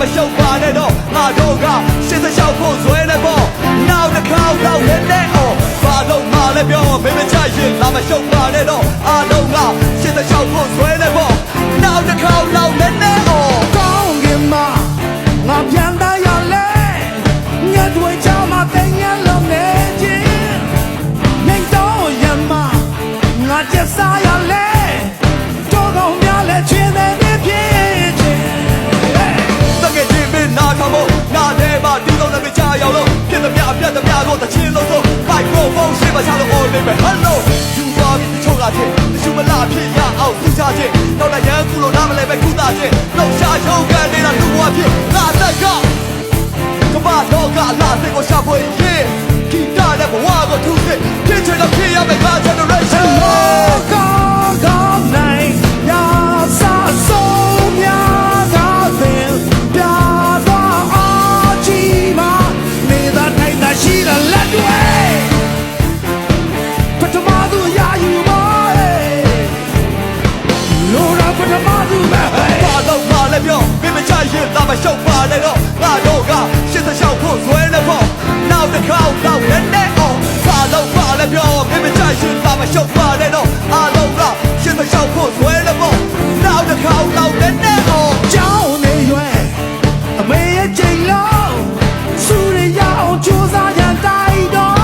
မရှုပ်ပါနဲ့တော့ငါတို့က86ဖို့ဇွဲနေပေါ့နောက်တစ်ခါတော့လည်းနဲ့အောင်ဘာလို့မှလည်းပြောမင်းမချရင်လာမရှုပ်ပါနဲ့တော့အားလုံးက86ဖို့ဇွဲနေပေါ့နောက်တစ်ခါတော့လည်းနဲ့အောင်ကောင်းကင်မှာငါပြန်လာရလဲညတွေချမတဲ့ညလုံးနေချင်းနေတော့ရမငါကျစားရလဲတော့ကောင်းများလဲချင်းတဲ့ဖြစ်ချင်းတကယ်ချင်းမင်းနာထောင်ဖို့နားထဲမှာဒီလုံးနဲ့ကြာရောက်လို့ပြတ်သမျှပြတ်သမျှတော့တချင်းလုံးဆိုမိုက်ခရိုဖုန်းရှင်းမချလို့ all in ပဲ hello ယူသွားပြီးတချို့ကချင်းတချို့မလားဖြစ်ရအောင်သူချချင်းတော့လည်းရန်ကူလို့နားမလဲပဲခုသားချင်းလှုပ်ရှားရုံကန်နေတာလူဘဝဖြစ်ငါတက်ကကမ္ဘာတော့ကလာစိတ်ကိုရှာဖွေရင်ဂီတနဲ့ဘဝကိုထူးစစ်ဖြစ်ချင်တော့ဖြစ်ရမယ်ငါ generation ကောင်းနိုင်ရစားဆုံးများသာပင်ပြသွားအားကြီးမှာနေတာတိုင်းသာရှိတဲ့လက်တွေပထမသူရယူပါလို့တော့ပထမသူပဲဘာတော့မှလည်းပြောမင်းမချရင်လာမရှုပ်ပါနဲ့တော့ငါတို့က86ဖို့ဇွဲနေပေါ့နောက်တစ်ခါတော့လည်းနဲ့အောင်ဘာတော့မှလည်းပြောမင်းမချရင်လာမရှုပ်ပါနဲ့တော့အားလုံးက86ဖို့ဇွဲနေပေါ့နောက်တစ်ခါတော့လည်းနဲ့အောင်ကြောင်းနေရွယ်အမေရဲ့ချိန်လုံးစူရရအောင်ကြိုးစားကြတိုက်တော့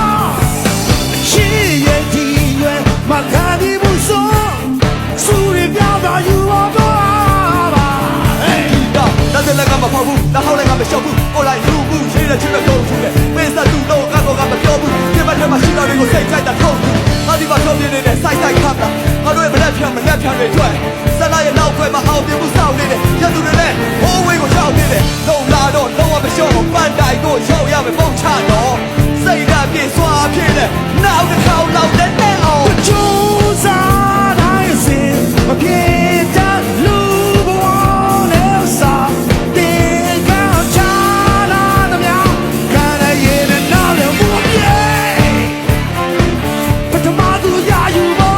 ရှိရဲ့ဒီရွယ်မခံဒီဘူးဆိုစူရပြောင်းတော့ယူအောင်တော့ပါဟေးတော့ဒါလည်းကမဖောက်ဘူးဒါဟောက်လည်းကမရှောက်ဘူးကိုလိုက်လူဘူးရေးတဲ့ချစ်တဲ့ကုန်ဘူးလေပင်စတူတော့ကတော့ကမပြောဘူးဒီမှာထဲမှာရှိတော်တွေကိုစိတ်ကြိုက်တာထုတ်ဘူးငါဒီမှာထုတ်ပြနေတဲ့စိုက်ခတ်တာငါတို့ရဲ့မလက်ဖြန်တွေတွေ့ဇက်လာရဲ့နောက်ခွဲမှာအောင်ပြမှုစောင့်နေတယ်ရသူတွေလည်းဟိုးဝေးကိုရောက်နေတယ်လုံလာတော့လုံးဝမလျှော့ဘူးပန်းတိုင်ကိုရောက်ရမယ်ပုံချတော့စိတ်ဓာတ်ပြေစွာဖြစ်တယ်နောက်တစ်ခါတော့လည်းနဲ့အောင်ကြိုးစားတိုင်းစင်မပြေတတ်လူဘဝနဲ့စားတင်ကချာလာတဲ့မြောင်ခံရရဲ့နားလည်းမပြေပထမသူရယူပါ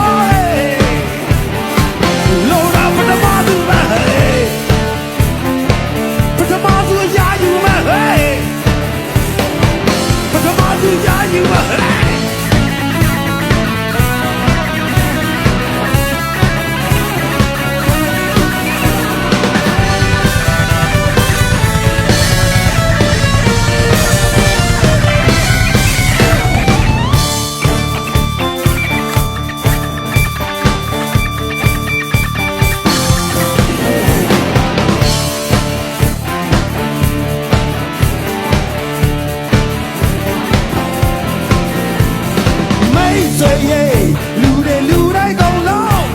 လို့တော့ပထမသူပဲပထမသူရယူမှာပထမသူရယူမှာလူတိုင်းကုန်လုံး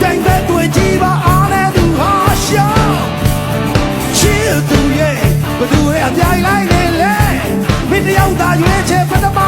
တိုင်းပဲတွေ့ကြည့်ပါအားနဲ့သူဟာရှောင်းချစ်သူရဲ့ဘသူရဲ့အပြိုင်လိုက်နေလေမင်းတယောက်သာရွေးချယ်ပထမ